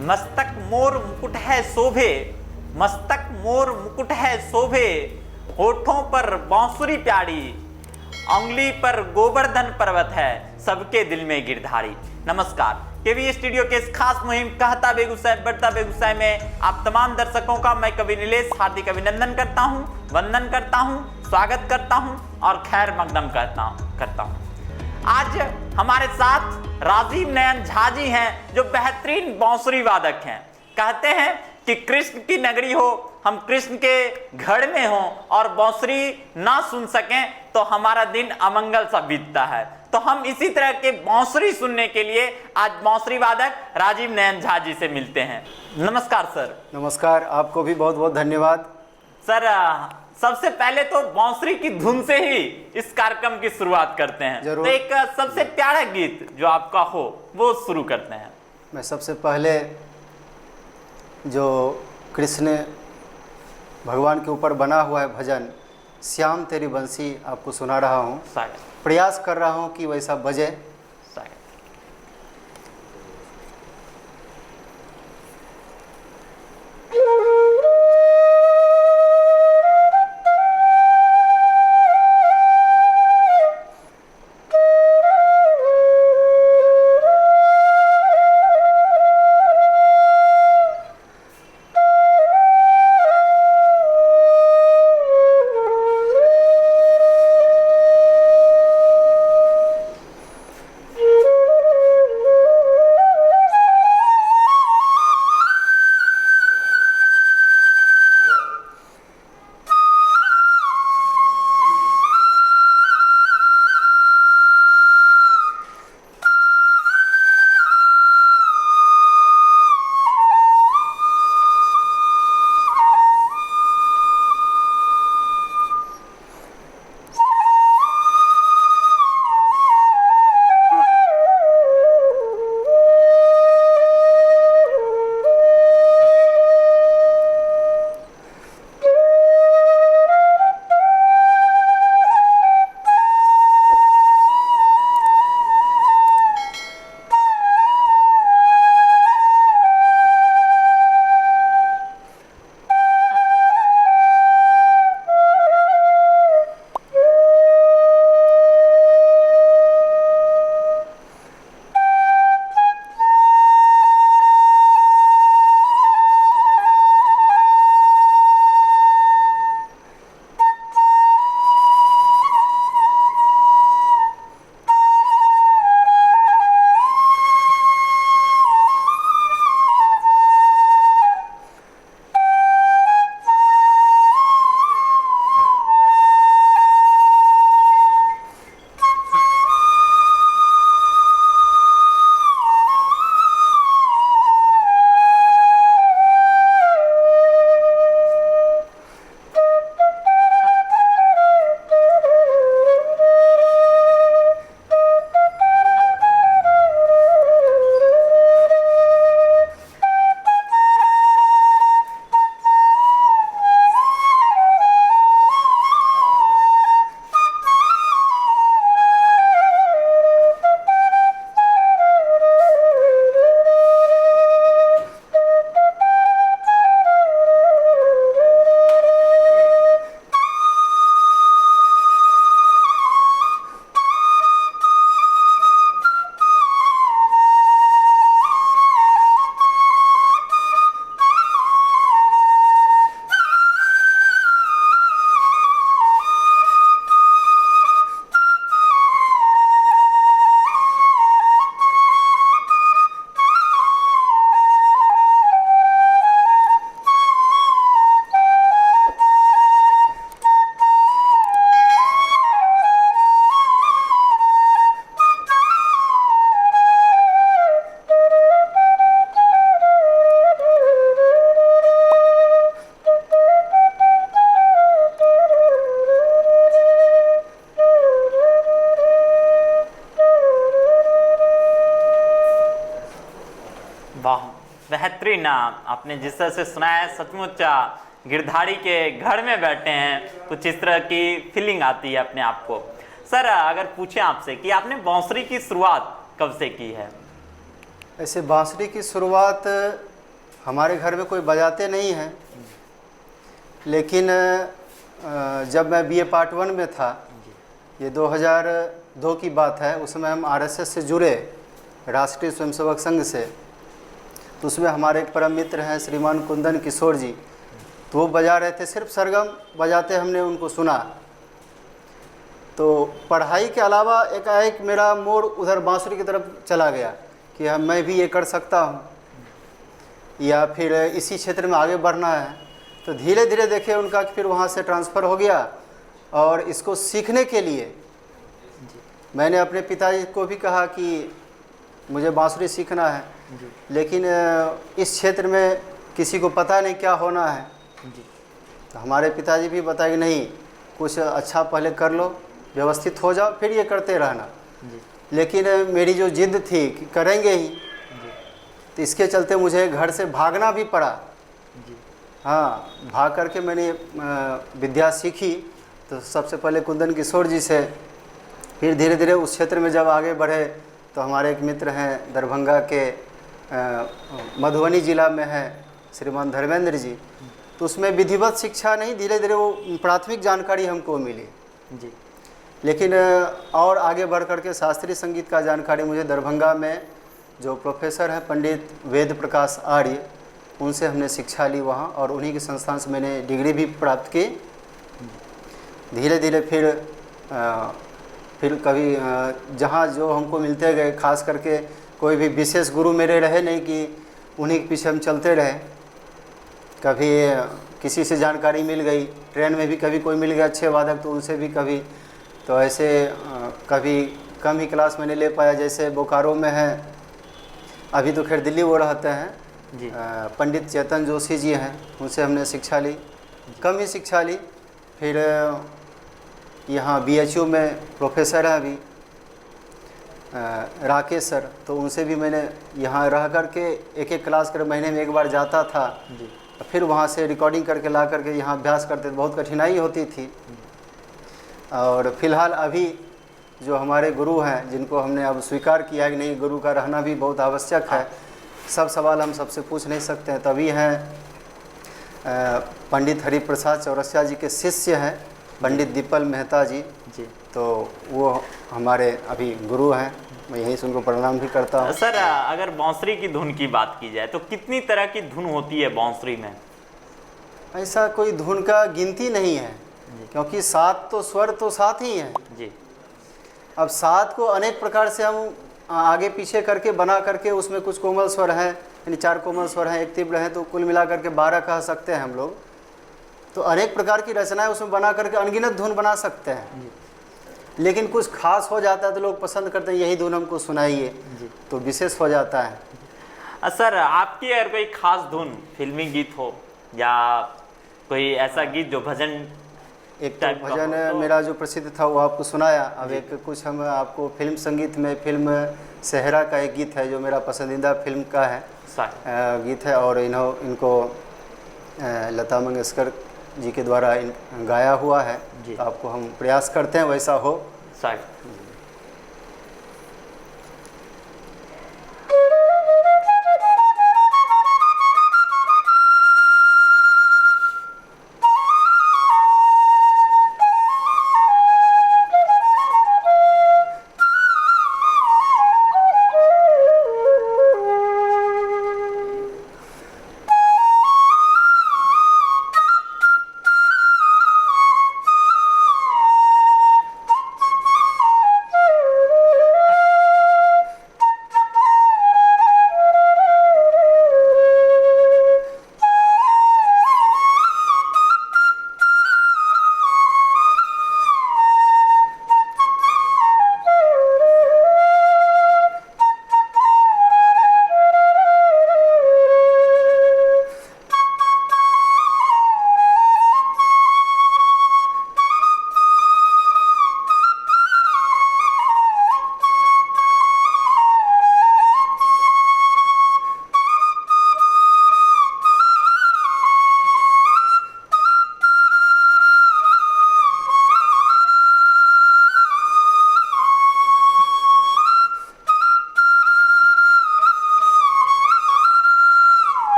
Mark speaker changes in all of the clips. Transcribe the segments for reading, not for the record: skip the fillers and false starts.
Speaker 1: मस्तक मोर मुकुट है शोभे, मस्तक मोर मुकुट है शोभे, होठों पर बांसुरी प्यारी, उंगली पर गोवर्धन पर्वत है, सबके दिल में गिरधारी। नमस्कार, केवी स्टूडियो के इस खास मुहिम कहता बेगूसराय बढ़ता बेगूसराय में आप तमाम दर्शकों का मैं कवि नीलेश हार्दिक अभिनंदन करता हूं, वंदन करता हूं, स्वागत करता हूं और खैर मकदम करता हूं। आज हमारे साथ राजीव नयन झा जी हैं जो बेहतरीन बांसुरी वादक हैं। कहते हैं कि कृष्ण की नगरी हो, हम कृष्ण के घर में हों और बांसुरी ना सुन सकें तो हमारा दिन अमंगल सा बीतता है। तो हम इसी तरह के बांसुरी सुनने के लिए आज बांसुरी वादक राजीव नयन झा जी से मिलते हैं। नमस्कार सर।
Speaker 2: नमस्कार, आपको भी बहुत बहुत धन्यवाद।
Speaker 1: सर, सबसे पहले तो बांसुरी की धुन से ही इस कार्यक्रम की शुरुआत करते हैं।
Speaker 2: जरूर।
Speaker 1: तो एक सबसे प्यारा गीत जो आपका हो वो शुरू करते हैं।
Speaker 2: मैं सबसे पहले जो कृष्ण भगवान के ऊपर बना हुआ है भजन श्याम तेरी बंसी आपको सुना रहा हूँ। प्रयास कर रहा हूँ कि वैसा बजे।
Speaker 1: बेहतरीन आपने जिस तरह से सुनाया सचमुच गिरधारी के घर में बैठे हैं, कुछ इस तरह की फीलिंग आती है अपने आप को। सर, अगर पूछें आपसे कि आपने बांसुरी की शुरुआत कब से की है?
Speaker 2: ऐसे बांसुरी की शुरुआत हमारे घर में कोई बजाते नहीं हैं, लेकिन जब मैं बीए पार्ट 1 में था, ये 2002 की बात है, उस समय हम आरएसएस से जुड़े, राष्ट्रीय स्वयंसेवक संघ से। तो उसमें हमारे एक परम मित्र हैं श्रीमान कुंदन किशोर जी, तो वो बजा रहे थे, सिर्फ सरगम बजाते हमने उनको सुना। तो पढ़ाई के अलावा एकाएक मेरा मोड़ उधर बांसुरी की तरफ चला गया कि हाँ मैं भी ये कर सकता हूँ या फिर इसी क्षेत्र में आगे बढ़ना है। तो धीरे धीरे देखे उनका फिर वहाँ से ट्रांसफ़र हो गया, और इसको सीखने के लिए मैंने अपने पिताजी को भी कहा कि मुझे बांसुरी सीखना है, लेकिन इस क्षेत्र में किसी को पता नहीं क्या होना है। तो हमारे पिताजी भी बताए कि नहीं, कुछ अच्छा पहले कर लो, व्यवस्थित हो जाओ, फिर ये करते रहना। लेकिन मेरी जो जिद थी कि करेंगे ही, तो इसके चलते मुझे घर से भागना भी पड़ा। हाँ, भाग करके मैंने विद्या सीखी। तो सबसे पहले कुंदन किशोर जी से, फिर धीरे धीरे उस क्षेत्र में जब आगे बढ़े तो हमारे एक मित्र हैं दरभंगा के, मधुबनी जिला में है, श्रीमान धर्मेंद्र जी। तो उसमें विधिवत शिक्षा नहीं, धीरे धीरे वो प्राथमिक जानकारी हमको मिली जी। लेकिन और आगे बढ़ करके शास्त्रीय संगीत का जानकारी मुझे दरभंगा में जो प्रोफेसर हैं पंडित वेद प्रकाश आर्य, उनसे हमने शिक्षा ली वहाँ, और उन्हीं के संस्थान से मैंने डिग्री भी प्राप्त की। धीरे धीरे फिर कभी जहाँ जो हमको मिलते गए, खास करके कोई भी विशेष गुरु मेरे रहे नहीं कि उन्हीं के पीछे हम चलते रहे। कभी किसी से जानकारी मिल गई, ट्रेन में भी कभी कोई मिल गया अच्छे वादक, तो उनसे भी कभी, तो ऐसे कभी कम ही क्लास मैंने ले पाया। जैसे बोकारो में है, अभी तो खैर दिल्ली वो रहते हैं जी, पंडित चेतन जोशी जी हैं, उनसे हमने शिक्षा ली, कम ही शिक्षा ली। फिर यहाँ BHU में प्रोफेसर हैं अभी राकेश सर, तो उनसे भी मैंने यहाँ रह करके एक एक क्लास कर महीने में एक बार जाता था जी। फिर वहाँ से रिकॉर्डिंग करके ला करके यहाँ अभ्यास करते थे, बहुत कठिनाई होती थी। और फिलहाल अभी जो हमारे गुरु हैं, जिनको हमने अब स्वीकार किया है कि नहीं, गुरु का रहना भी बहुत आवश्यक है, सब सवाल हम सबसे पूछ नहीं सकते हैं, तभी हैं पंडित हरिप्रसाद चौरसिया जी के शिष्य हैं पंडित दीपल मेहता जी जी, तो वो हमारे अभी गुरु हैं, मैं यहीं से उनको प्रणाम भी करता हूँ।
Speaker 1: सर, अगर बांसुरी की धुन की बात की जाए तो कितनी तरह की धुन होती है बांसुरी में?
Speaker 2: ऐसा कोई धुन का गिनती नहीं है, क्योंकि 7 तो स्वर तो 7 ही हैं जी। अब 7 को अनेक प्रकार से हम आगे पीछे करके बना करके, उसमें कुछ कोमल स्वर हैं, यानी 4 कोमल स्वर हैं, 1 तीव्र है, तो कुल मिला करके 12 कह सकते हैं हम लोग। तो अनेक प्रकार की रचनाएं उसमें बना करके अनगिनत धुन बना सकते हैं, लेकिन कुछ खास हो जाता है तो लोग पसंद करते हैं यही धुन हमको सुनाइए, तो विशेष हो जाता है।
Speaker 1: सर, आपकी अगर कोई खास धुन, फिल्मी गीत हो या कोई ऐसा गीत जो भजन,
Speaker 2: एक तो भजन मेरा जो प्रसिद्ध था वो आपको सुनाया। अब एक कुछ हम आपको फिल्म संगीत में, फिल्म सेहरा का एक गीत है जो मेरा पसंदीदा फिल्म का है गीत है, और इनको लता मंगेशकर जी के द्वारा गाया हुआ है, तो आपको हम प्रयास करते हैं वैसा हो।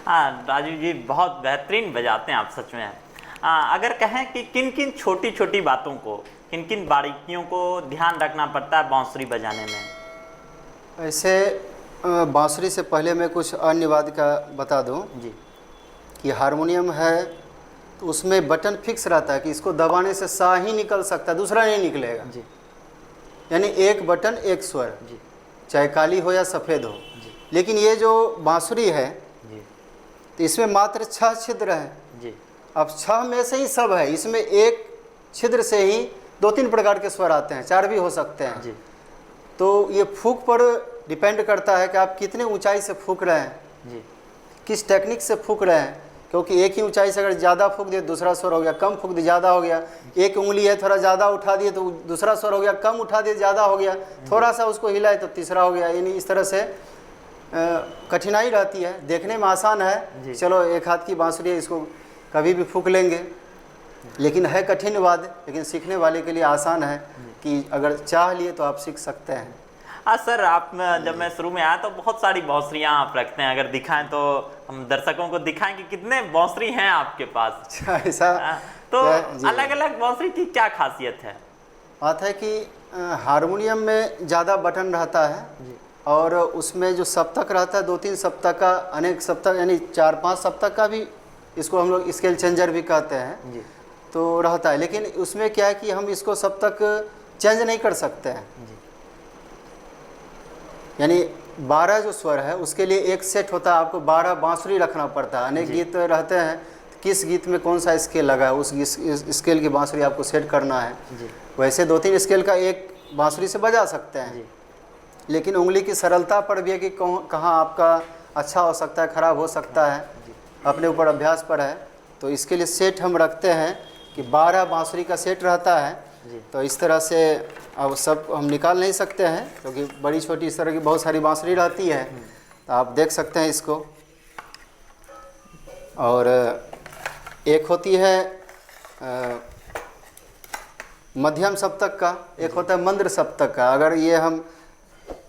Speaker 1: हाँ राजू जी, बहुत बेहतरीन बजाते हैं आप सच में। अगर कहें कि किन किन छोटी छोटी बातों को, किन किन बारीकियों को ध्यान रखना पड़ता है बांसुरी बजाने में?
Speaker 2: ऐसे बांसुरी से पहले मैं कुछ अन्य वाद्य का बता दूं
Speaker 1: जी।
Speaker 2: कि हारमोनियम है तो उसमें बटन फिक्स रहता है कि इसको दबाने से सा ही निकल सकता है, दूसरा नहीं निकलेगा
Speaker 1: जी।
Speaker 2: यानी एक बटन एक स्वर,
Speaker 1: जी।
Speaker 2: चाहे काली हो या सफ़ेद हो।
Speaker 1: जी।
Speaker 2: लेकिन ये जो बांसुरी है
Speaker 1: जी।
Speaker 2: तो इसमें मात्र 6 छिद्र हैं।
Speaker 1: जी।
Speaker 2: अब 6 में से ही सब है, इसमें एक छिद्र से ही 2-3 प्रकार के स्वर आते हैं, 4 भी हो सकते हैं।
Speaker 1: जी।
Speaker 2: तो ये फूंक पर डिपेंड करता है कि आप कितने ऊंचाई से फूंक रहे हैं,
Speaker 1: जी।
Speaker 2: किस टेक्निक से फूंक रहे हैं। क्योंकि एक ही ऊंचाई से अगर ज़्यादा फूंक दिए दूसरा स्वर हो गया, कम फूंक दिए ज़्यादा हो गया। एक उंगली है थोड़ा ज़्यादा उठा दिए तो दूसरा स्वर हो गया, कम उठा दिए ज़्यादा हो गया, थोड़ा सा उसको हिलाए तो तीसरा हो गया। यानी इस तरह से कठिनाई रहती है। देखने में आसान है, चलो एक हाथ की बांसुरी है, इसको कभी भी फूंक लेंगे, लेकिन है कठिन वाद्य। लेकिन सीखने वाले के लिए आसान है कि अगर चाह लिए तो आप सीख सकते हैं।
Speaker 1: हाँ सर, आप जब मैं शुरू में आया तो बहुत सारी बांसुरियाँ आप रखते हैं, अगर दिखाएं तो हम दर्शकों को दिखाएं कि कितने बांसुरी हैं आपके पास।
Speaker 2: अच्छा, ऐसा
Speaker 1: तो अलग अलग बांसुरी की क्या खासियत है?
Speaker 2: बात है कि हारमोनियम में ज़्यादा बटन रहता है और उसमें जो सप्तक रहता है 2-3 सप्तक का, अनेक सप्तक यानी 4-5 सप्तक का भी, इसको हम लोग स्केल चेंजर भी कहते हैं
Speaker 1: जी।
Speaker 2: तो रहता है। लेकिन उसमें क्या है कि हम इसको सप्तक चेंज नहीं कर सकते हैं। यानी 12 जो स्वर है उसके लिए एक सेट होता है, आपको 12 बांसुरी रखना पड़ता है। अनेक गीत रहते हैं, किस गीत में कौन सा स्केल लगा है उस स्केल की बांसुरी आपको सेट करना है।
Speaker 1: जी।
Speaker 2: वैसे 2-3 स्केल का एक बांसुरी से बजा सकते हैं।
Speaker 1: जी।
Speaker 2: लेकिन उंगली की सरलता पर भी है कि कहाँ आपका अच्छा हो सकता है, ख़राब हो सकता है, अपने ऊपर अभ्यास पर है। तो इसके लिए सेट हम रखते हैं कि 12 बांसुरी का सेट रहता है। तो इस तरह से अब सब हम निकाल नहीं सकते हैं क्योंकि बड़ी छोटी इस तरह की बहुत सारी बांसुरी रहती है। तो आप देख सकते हैं इसको। और एक होती है मध्यम सप्तक का, एक होता है मंद्र सप्तक का। अगर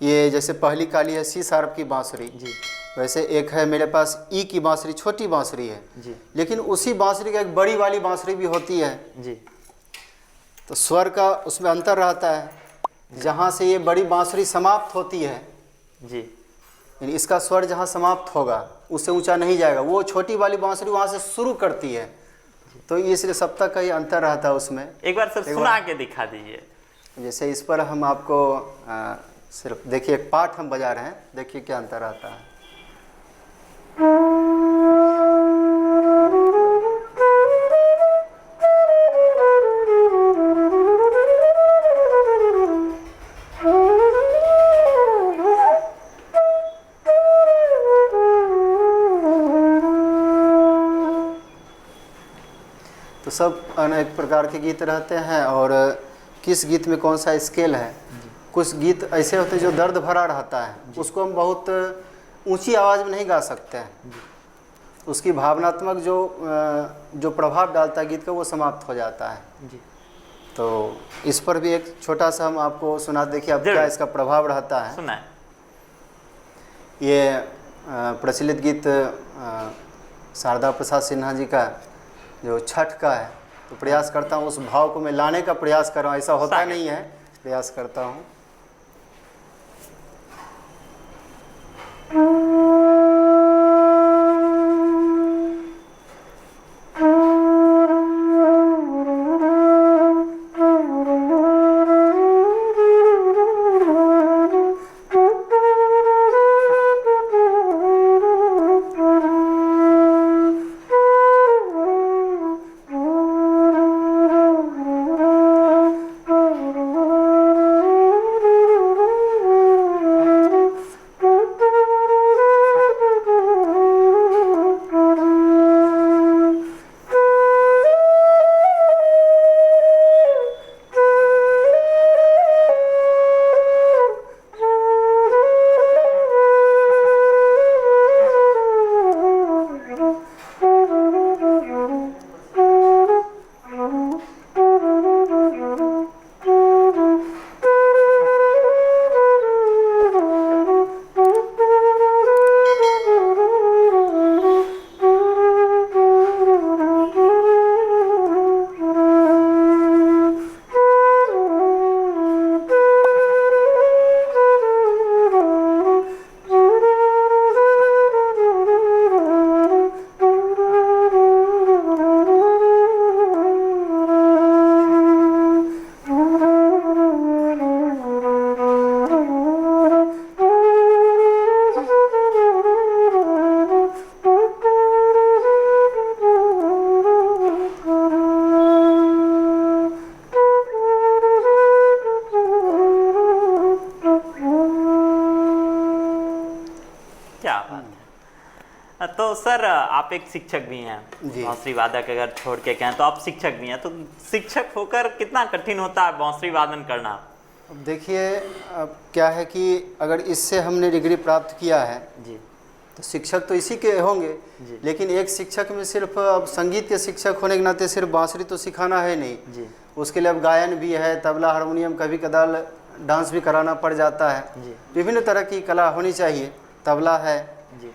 Speaker 2: ये जैसे पहली काली है सी शार्प की बांसुरी, वैसे एक है मेरे पास ई की बांसुरी, छोटी बांसुरी है
Speaker 1: जी।
Speaker 2: लेकिन उसी बांसुरी का एक बड़ी वाली बांसुरी भी होती है
Speaker 1: जी।
Speaker 2: तो स्वर का उसमें अंतर रहता है। जहाँ से ये बड़ी बांसुरी समाप्त होती है
Speaker 1: जी,
Speaker 2: यानी इसका स्वर जहाँ समाप्त होगा उससे ऊंचा नहीं जाएगा, वो छोटी वाली बांसुरी वहाँ से शुरू करती है। तो इसलिए सप्तक का ये अंतर रहता है उसमें।
Speaker 1: एक बार सर सुना के दिखा दीजिए।
Speaker 2: जैसे इस पर हम आपको सिर्फ देखिए, एक पाठ हम बजा रहे हैं, देखिए क्या अंतर आता है। तो सब अनेक प्रकार के गीत रहते हैं और किस गीत में कौन सा स्केल है। कुछ गीत ऐसे होते हैं जो दर्द भरा रहता है, उसको हम बहुत ऊंची आवाज़ में नहीं गा सकते हैं। उसकी भावनात्मक जो प्रभाव डालता है गीत का वो समाप्त हो जाता है
Speaker 1: जी।
Speaker 2: तो इस पर भी एक छोटा सा हम आपको सुना, देखिए अब क्या इसका प्रभाव रहता है।
Speaker 1: सुना है।
Speaker 2: ये प्रचलित गीत शारदा प्रसाद सिन्हा जी का जो छठ का है, तो प्रयास करता हूँ उस भाव को मैं लाने का प्रयास कर रहा हूँ। ऐसा होता नहीं है, प्रयास करता हूँ।
Speaker 1: तो सर आप एक शिक्षक भी हैं,
Speaker 2: जी।
Speaker 1: बांसुरी वादक अगर छोड़ के कहें तो आप शिक्षक भी हैं, तो शिक्षक होकर कितना कठिन होता है बांसुरी वादन करना?
Speaker 2: अब देखिए, अब क्या है कि अगर इससे हमने डिग्री प्राप्त किया है
Speaker 1: जी
Speaker 2: तो शिक्षक तो इसी के होंगे,
Speaker 1: जी।
Speaker 2: लेकिन एक शिक्षक में सिर्फ अब संगीत के शिक्षक होने के नाते सिर्फ बांसुरी तो सिखाना है नहीं
Speaker 1: जी
Speaker 2: उसके लिए अब गायन भी है, तबला, हारमोनियम, कभी कदाल डांस भी कराना पड़ जाता है।
Speaker 1: जी
Speaker 2: विभिन्न तरह की कला होनी चाहिए, तबला है,
Speaker 1: जी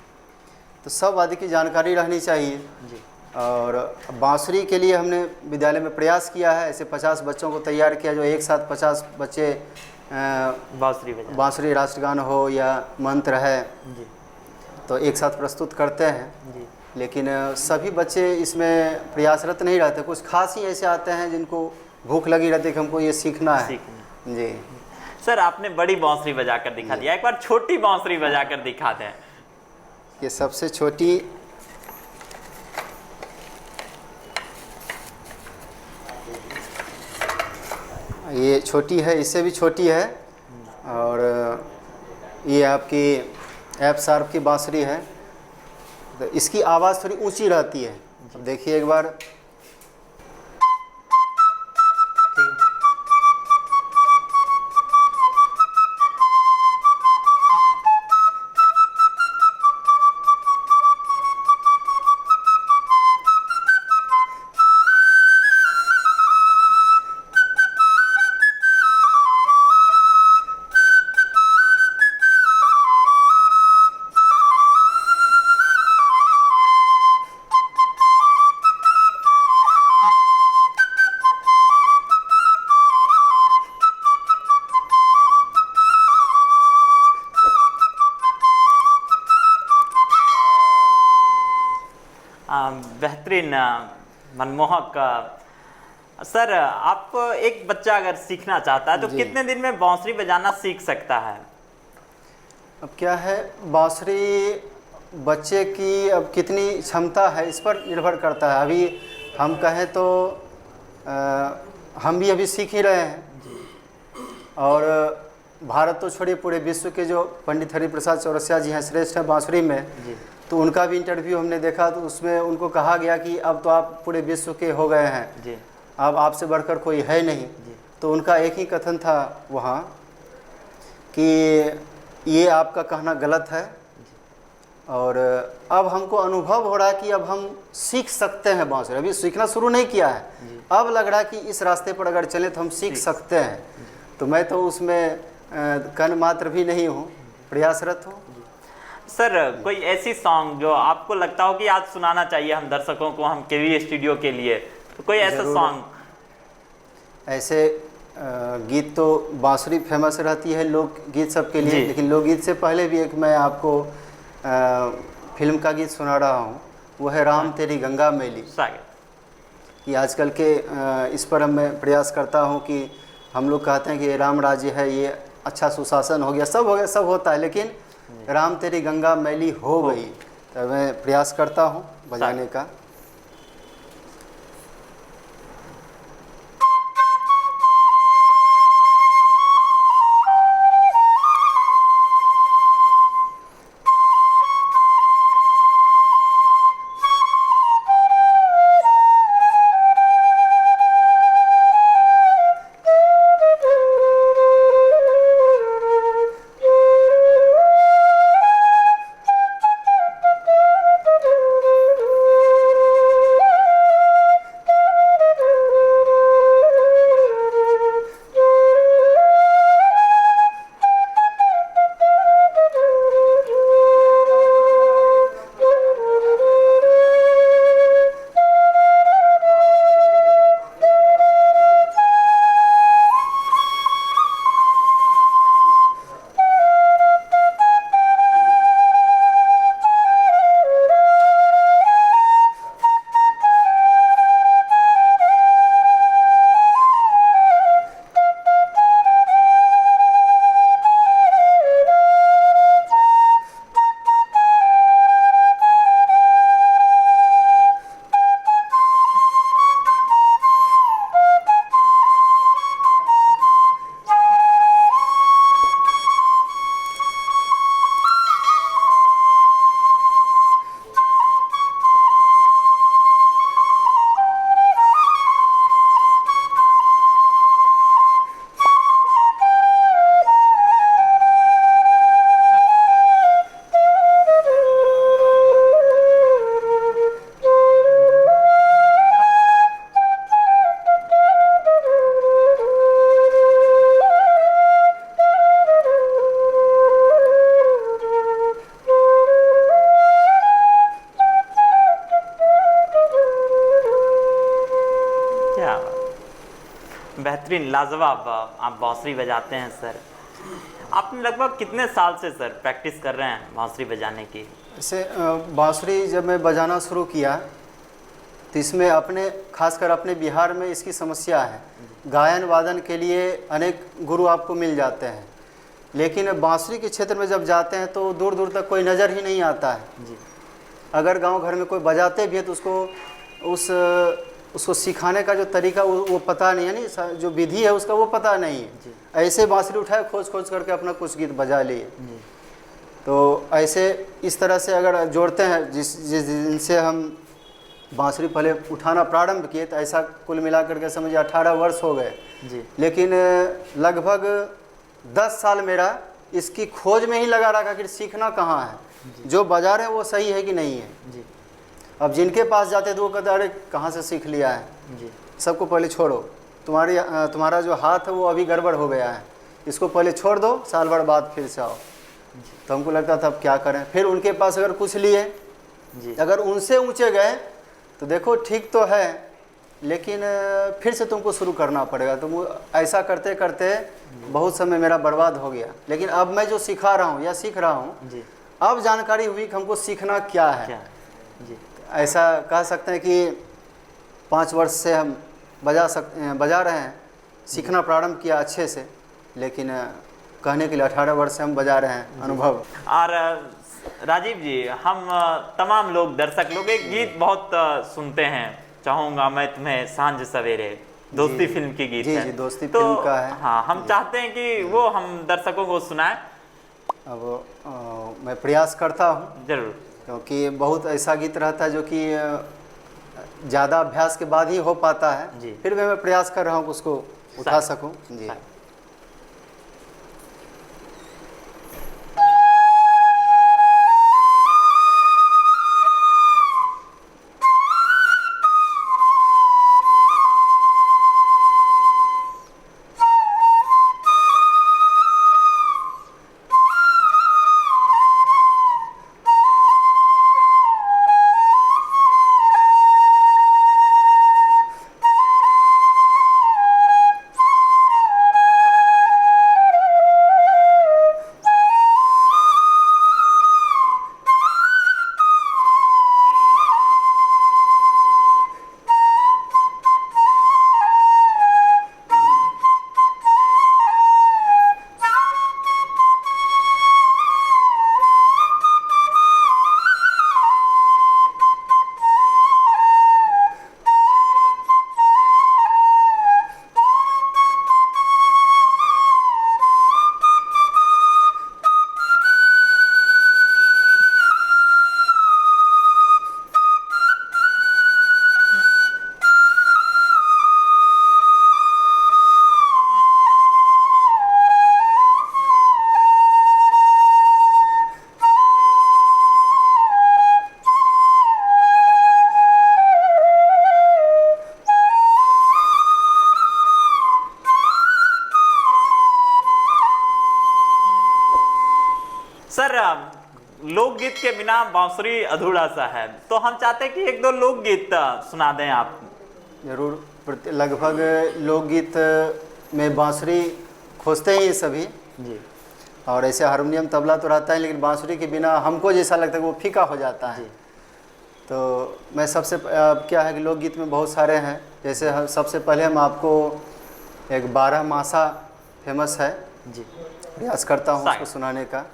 Speaker 2: तो सब आदि की जानकारी रहनी चाहिए।
Speaker 1: जी
Speaker 2: और बांसुरी के लिए हमने विद्यालय में प्रयास किया है, ऐसे 50 बच्चों को तैयार किया जो एक साथ 50 बच्चे
Speaker 1: बांसुरी बजा।
Speaker 2: बांसुरी राष्ट्रगान हो या मंत्र है
Speaker 1: जी
Speaker 2: तो एक साथ प्रस्तुत करते हैं।
Speaker 1: जी
Speaker 2: लेकिन सभी बच्चे इसमें प्रयासरत नहीं रहते, कुछ खास ही ऐसे आते हैं जिनको भूख लगी रहती है कि हमको ये सीखना है। जी
Speaker 1: सर, आपने बड़ी बांसुरी बजाकर दिखा दिया, एक बार छोटी बांसुरी बजाकर दिखा दें।
Speaker 2: ये सबसे छोटी ये छोटी है, इससे भी छोटी है, और ये आपकी एफ शार्प की बांसुरी है, तो इसकी आवाज़ थोड़ी ऊंची रहती है। अब देखिए एक बार,
Speaker 1: बेहतरीन, मनमोहक। सर, आप एक बच्चा अगर सीखना चाहता है तो कितने दिन में बांसुरी बजाना सीख सकता है?
Speaker 2: अब क्या है, बांसुरी बच्चे की अब कितनी क्षमता है इस पर निर्भर करता है। अभी हम कहें तो हम भी अभी सीख ही रहे हैं, और भारत तो छोड़िए पूरे विश्व के जो पंडित हरिप्रसाद चौरसिया जी हैं, श्रेष्ठ हैं बांसुरी में
Speaker 1: जी।
Speaker 2: तो उनका भी इंटरव्यू हमने देखा, तो उसमें उनको कहा गया कि अब तो आप पूरे विश्व के हो गए हैं
Speaker 1: जी।
Speaker 2: अब आपसे बढ़कर कोई है नहीं
Speaker 1: जी।
Speaker 2: तो उनका एक ही कथन था वहाँ कि ये आपका कहना गलत है, और अब हमको अनुभव हो रहा है कि अब हम सीख सकते हैं बांसुरी। अभी सीखना शुरू नहीं किया है, अब लग रहा है कि इस रास्ते पर अगर चलें तो हम सीख सकते हैं। तो मैं तो उसमें कण मात्र भी नहीं हूँ, प्रयासरत हूँ।
Speaker 1: सर, कोई ऐसी सॉन्ग जो आपको लगता हो कि आज सुनाना चाहिए हम दर्शकों को, हम केवी स्टूडियो के लिए, तो कोई ऐसा सॉन्ग?
Speaker 2: ऐसे गीत तो बांसुरी फेमस रहती है लोकगीत सबके लिए, लेकिन लोकगीत से पहले भी एक मैं आपको फिल्म का गीत सुना रहा हूँ, वो है राम तेरी गंगा मैली। कि आजकल के इस पर मैं प्रयास करता हूँ कि हम लोग कहते हैं कि राम राज्य है, ये अच्छा सुशासन हो गया, सब होता है, लेकिन राम तेरी गंगा मैली हो गई, तो मैं प्रयास करता हूँ बजाने का।
Speaker 1: बेहतरीन, लाजवाब आप बांसुरी बजाते हैं सर। आपने लगभग कितने साल से सर प्रैक्टिस कर रहे हैं बांसुरी बजाने की?
Speaker 2: ऐसे बांसुरी जब मैं बजाना शुरू किया तो इसमें अपने खासकर अपने बिहार में इसकी समस्या है। गायन वादन के लिए अनेक गुरु आपको मिल जाते हैं, लेकिन बांसुरी के क्षेत्र में जब जाते हैं तो दूर दूर तक कोई नज़र ही नहीं आता है
Speaker 1: जी।
Speaker 2: अगर गांव घर में कोई बजाते भी है तो उसको सिखाने का जो तरीका वो पता नहीं, यानी जो विधि है उसका वो पता नहीं है। ऐसे बांसुरी उठाए खोज खोज करके अपना कुछ गीत बजा लिए। तो ऐसे इस तरह से अगर जोड़ते हैं जिस जिनसे हम बांसुरी पहले उठाना प्रारंभ किए, तो ऐसा कुल मिलाकर के समझिए 18 वर्ष हो गए
Speaker 1: जी।
Speaker 2: लेकिन लगभग 10 साल मेरा इसकी खोज में ही लगा रहा कि सीखना कहाँ है, जो बजा रहे हैं वो सही है कि नहीं है
Speaker 1: जी।
Speaker 2: अब जिनके पास जाते तो वो कहते अरे कहाँ से सीख लिया है
Speaker 1: जी।
Speaker 2: सबको पहले छोड़ो, तुम्हारा जो हाथ है वो अभी गड़बड़ हो गया है, इसको पहले छोड़ दो, साल भर बाद फिर से आओ। तो हमको लगता था अब क्या करें। फिर उनके पास अगर कुछ लिए
Speaker 1: जी।
Speaker 2: अगर उनसे ऊंचे गए तो देखो ठीक तो है, लेकिन फिर से तुमको शुरू करना पड़ेगा। तो ऐसा करते करते बहुत समय मेरा बर्बाद हो गया। लेकिन अब मैं जो सिखा रहा हूँ या सीख रहा हूँ
Speaker 1: जी।
Speaker 2: अब जानकारी हुई कि हमको सीखना क्या है।
Speaker 1: जी।
Speaker 2: ऐसा कह सकते हैं कि 5 वर्ष से हम बजा रहे हैं, सीखना प्रारंभ किया अच्छे से, लेकिन कहने के लिए 18 वर्ष से हम बजा रहे हैं अनुभव।
Speaker 1: और राजीव जी, हम तमाम लोग दर्शक लोग एक गीत बहुत सुनते हैं, चाहूँगा मैं तुम्हें सांझ सवेरे, दोस्ती फिल्म की गीत
Speaker 2: जी,
Speaker 1: है।
Speaker 2: जी दोस्ती
Speaker 1: तो
Speaker 2: फिल्म का है।
Speaker 1: हाँ, हम चाहते हैं कि वो हम दर्शकों को सुनाएं।
Speaker 2: अब मैं प्रयास करता हूँ
Speaker 1: जरूर,
Speaker 2: क्योंकि बहुत ऐसा गीत रहता है जो कि ज़्यादा अभ्यास के बाद ही हो पाता है
Speaker 1: जी।
Speaker 2: फिर भी मैं प्रयास कर रहा हूँ कि उसको उठा सकूँ जी।
Speaker 1: सर लोकगीत के बिना बांसुरी अधूरा सा है, तो हम चाहते हैं कि एक दो लोकगीत सुना दें आप।
Speaker 2: जरूर। लगभग लोकगीत में बांसुरी खोजते ही सभी
Speaker 1: जी।
Speaker 2: और ऐसे हारमोनियम तबला तो रहता है, लेकिन बांसुरी के बिना हमको जैसा लगता है कि वो फीका हो जाता है। तो मैं सबसे क्या है कि लोकगीत में बहुत सारे हैं, जैसे सबसे पहले हम आपको एक 12 मासा फेमस है
Speaker 1: जी,
Speaker 2: प्रयास करता हूँ उसको सुनाने का।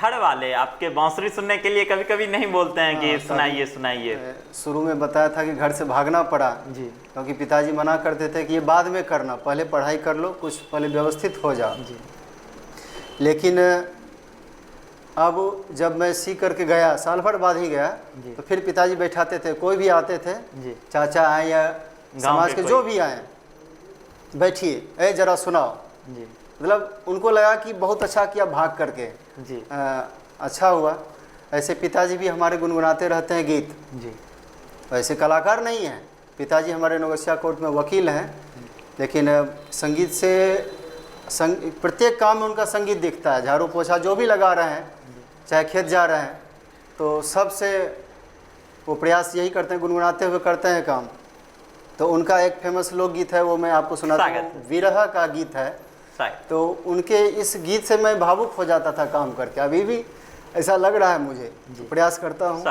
Speaker 1: घर वाले आपके बांसुरी सुनने के लिए कभी कभी नहीं बोलते हैं कि सुनाइए सुनाइए?
Speaker 2: शुरू में बताया था कि घर से भागना पड़ा
Speaker 1: जी,
Speaker 2: क्योंकि पिताजी मना करते थे कि ये बाद में करना, पहले पढ़ाई कर लो, कुछ पहले व्यवस्थित हो जाओ
Speaker 1: जी,
Speaker 2: लेकिन अब जब मैं सीख करके गया, साल भर बाद ही गया, तो फिर पिताजी बैठाते थे, कोई भी आते थे,
Speaker 1: जी,
Speaker 2: चाचा आए या समाज के जो भी आए, बैठिए, ए जरा सुनाओ।
Speaker 1: जी,
Speaker 2: मतलब उनको लगा कि बहुत अच्छा किया भाग करके,
Speaker 1: जी,
Speaker 2: अच्छा हुआ। ऐसे पिताजी भी हमारे गुनगुनाते रहते हैं गीत।
Speaker 1: जी,
Speaker 2: वैसे कलाकार नहीं हैं, पिताजी हमारे नौगछिया कोर्ट में वकील हैं, लेकिन संगीत से प्रत्येक काम में उनका संगीत दिखता है। झाड़ू पोछा जो भी लगा रहे हैं, चाहे खेत जा रहे हैं, तो सबसे वो प्रयास यही करते हैं, गुनगुनाते हुए करते हैं काम। तो उनका एक फेमस लोकगीत है, वो मैं आपको सुनाता हूँ, विरह का गीत है। तो उनके इस गीत से मैं भावुक हो जाता था काम करके, अभी भी ऐसा लग रहा है मुझे, तो प्रयास करता हूँ।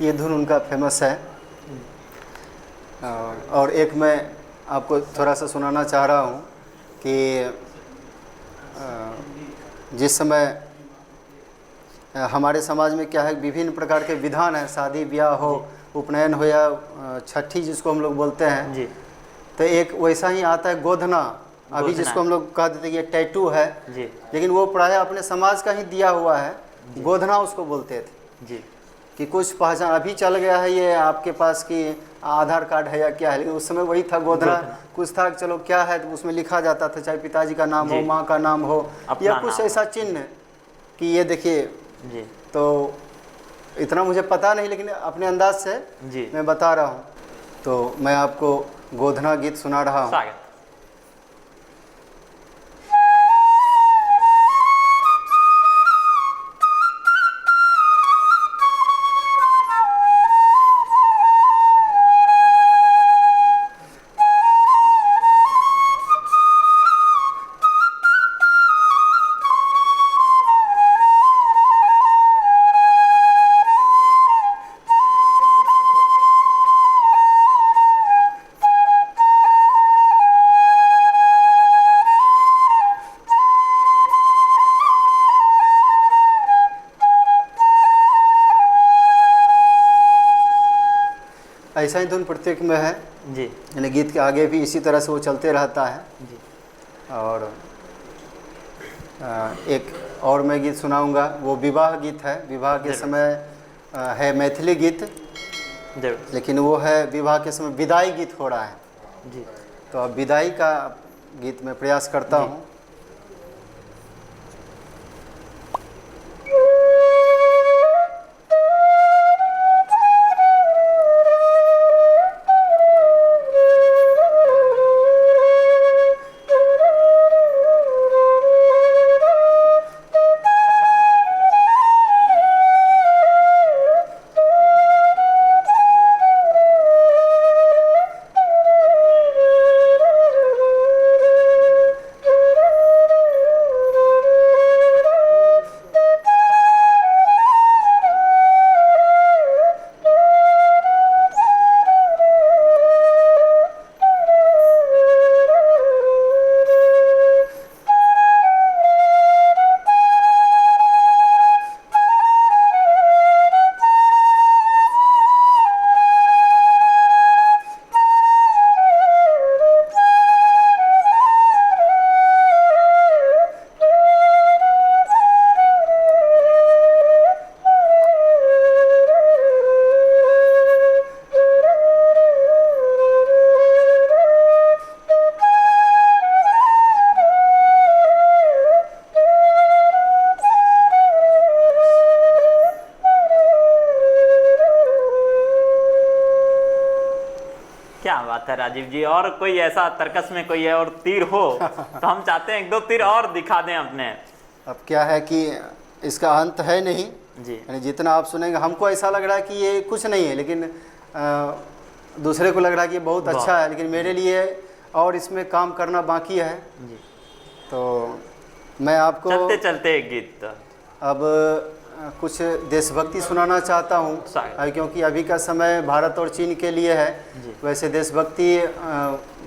Speaker 2: ये धुन उनका फेमस है। और एक मैं आपको थोड़ा सा सुनाना चाह रहा हूँ कि जिस समय हमारे समाज में क्या है, विभिन्न प्रकार के विधान हैं, शादी ब्याह हो, उपनयन हो या छठी जिसको हम लोग बोलते हैं
Speaker 1: जी,
Speaker 2: तो एक वैसा ही आता है गोधना। अभी जिसको हम लोग कह देते हैं ये टैटू है
Speaker 1: जी,
Speaker 2: लेकिन वो प्रायः अपने समाज का ही दिया हुआ है, गोधना उसको बोलते थे
Speaker 1: जी,
Speaker 2: कि कुछ पहचान। अभी चल गया है ये आपके पास कि आधार कार्ड है या क्या है, लेकिन उस समय वही था गोधना। कुछ था चलो क्या है, तो उसमें लिखा जाता था, चाहे पिताजी का नाम हो, माँ का नाम हो, या कुछ ऐसा चिन्ह कि ये देखिए। तो इतना मुझे पता नहीं, लेकिन अपने अंदाज से मैं बता रहा हूँ। तो मैं आपको गोधना गीत सुना रहा हूँ। ऐसा ही धुन प्रत्येक में है
Speaker 1: जी,
Speaker 2: यानी गीत के आगे भी इसी तरह से वो चलते रहता है
Speaker 1: जी।
Speaker 2: और एक और मैं गीत सुनाऊंगा, वो विवाह गीत है। विवाह के समय है मैथिली गीत, लेकिन वो है विवाह के समय विदाई गीत हो रहा है
Speaker 1: जी।
Speaker 2: तो अब विदाई का गीत मैं प्रयास करता हूँ।
Speaker 1: बात है राजीव जी। और कोई ऐसा तर्कस में कोई और तीर हो तो हम चाहते हैं 1-2 तीर और दिखा दें अपने।
Speaker 2: अब क्या है कि इसका अंत है नहीं
Speaker 1: जी,
Speaker 2: यानी जितना आप सुनेंगे हमको ऐसा लग रहा है कि ये कुछ नहीं है, लेकिन दूसरे को लग रहा है कि ये बहुत अच्छा है, लेकिन मेरे लिए और इसमें काम करना बाकी है
Speaker 1: जी।
Speaker 2: तो मैं आपको
Speaker 1: चलते चलते एक गीत
Speaker 2: अब कुछ देशभक्ति सुनाना चाहता हूँ, क्योंकि अभी का समय भारत और चीन के लिए है। वैसे देशभक्ति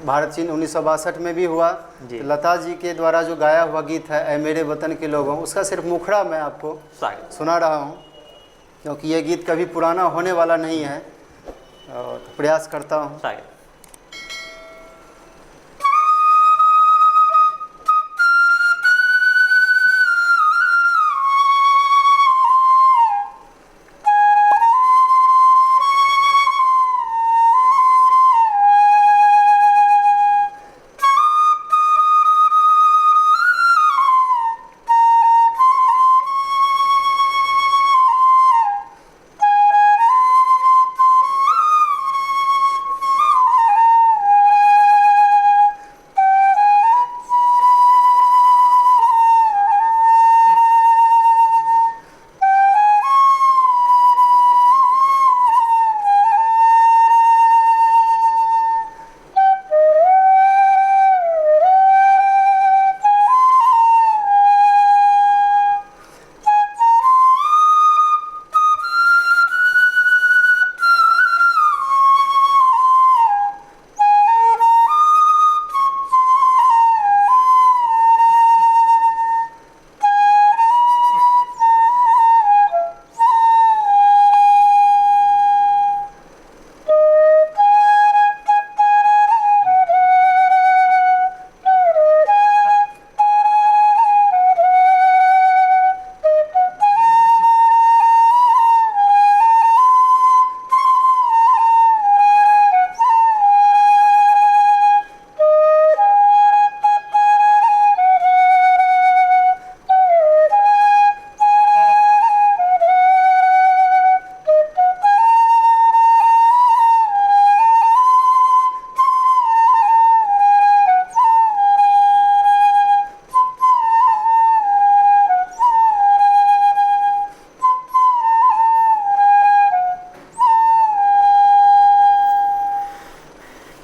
Speaker 2: भारत चीन 1962 में भी हुआ। तो लता जी के द्वारा जो गाया हुआ गीत है ऐ मेरे वतन के लोगों, उसका सिर्फ मुखड़ा मैं आपको सुना रहा हूँ, क्योंकि ये गीत कभी पुराना होने वाला नहीं है और प्रयास करता हूँ।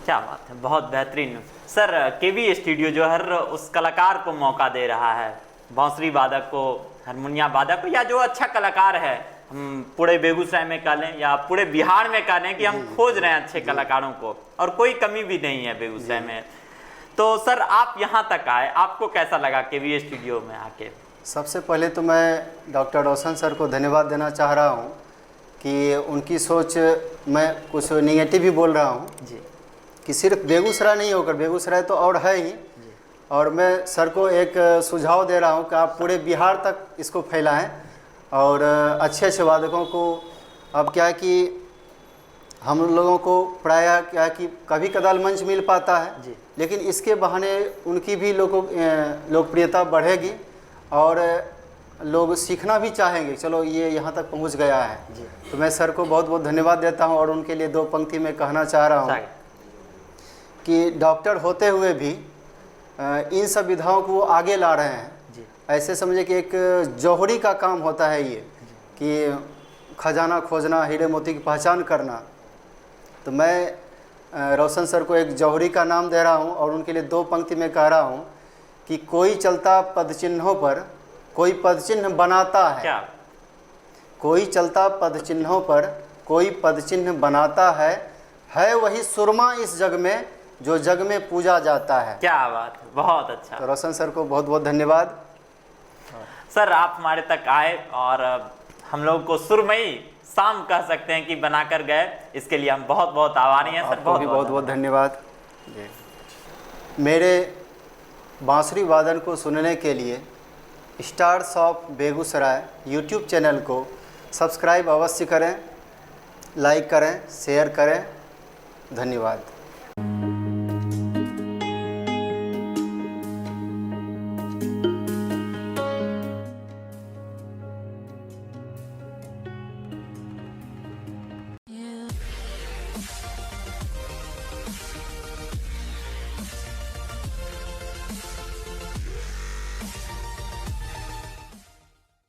Speaker 1: क्या बात है, बहुत बेहतरीन। सर केवी स्टूडियो जो हर उस कलाकार को मौका दे रहा है, बांसुरी वादक को, हारमोनियम वादक को, या जो अच्छा कलाकार है, हम पूरे बेगूसराय में कह लें या पूरे बिहार में कह लें कि हम खोज रहे हैं अच्छे कलाकारों को, और कोई कमी भी नहीं है बेगूसराय में। तो सर आप यहाँ तक आए, आपको कैसा लगा केवी स्टूडियो में आके?
Speaker 2: सबसे पहले तो मैं डॉक्टर रोशन सर को धन्यवाद देना चाह रहा हूँ कि उनकी सोच, मैं कुछ निगेटिव भी बोल रहा हूँ
Speaker 1: जी, कि
Speaker 2: सिर्फ बेगूसराय नहीं होकर, बेगूसराय तो और है ही, और मैं सर को एक सुझाव दे रहा हूँ कि आप पूरे बिहार तक इसको फैलाएं और अच्छे अच्छे वादकों को। अब क्या है कि हम लोगों को प्रायः क्या है कि कभी कदाल मंच मिल पाता है जी, लेकिन इसके बहाने उनकी भी लोकप्रियता बढ़ेगी और लोग सीखना भी चाहेंगे, चलो ये यहाँ तक पहुँच गया है जी। तो मैं सर को बहुत बहुत धन्यवाद देता हूँ और उनके लिए 2 पंक्ति में कहना चाह रहा हूँ कि डॉक्टर होते हुए भी इन सब विधाओं को आगे ला रहे हैं जी। ऐसे समझे कि एक जौहरी का काम होता है ये कि खजाना खोजना, हीरे मोती की पहचान करना। तो मैं रोशन सर को एक जौहरी का नाम दे रहा हूँ और उनके लिए 2 पंक्ति में कह रहा हूँ कि कोई चलता पद चिन्हों पर कोई पद चिन्ह बनाता है,
Speaker 1: क्या?
Speaker 2: कोई चलता पद चिन्हों पर कोई पद चिन्ह बनाता है वही सुरमा इस जग में जो जग में पूजा जाता है।
Speaker 1: क्या बात है, बहुत अच्छा।
Speaker 2: तो रोशन सर को बहुत बहुत धन्यवाद।
Speaker 1: सर आप हमारे तक आए और हम लोग को सुरमई शाम कह सकते हैं कि बनाकर गए, इसके लिए हम बहुत बहुत आभारी हैं सर।
Speaker 2: बहुत बहुत बहुत धन्यवाद। मेरे बांसुरी वादन को सुनने के लिए stars of Begusarai YouTube channel को सब्सक्राइब अवश्य करें, लाइक करें, शेयर करें। धन्यवाद।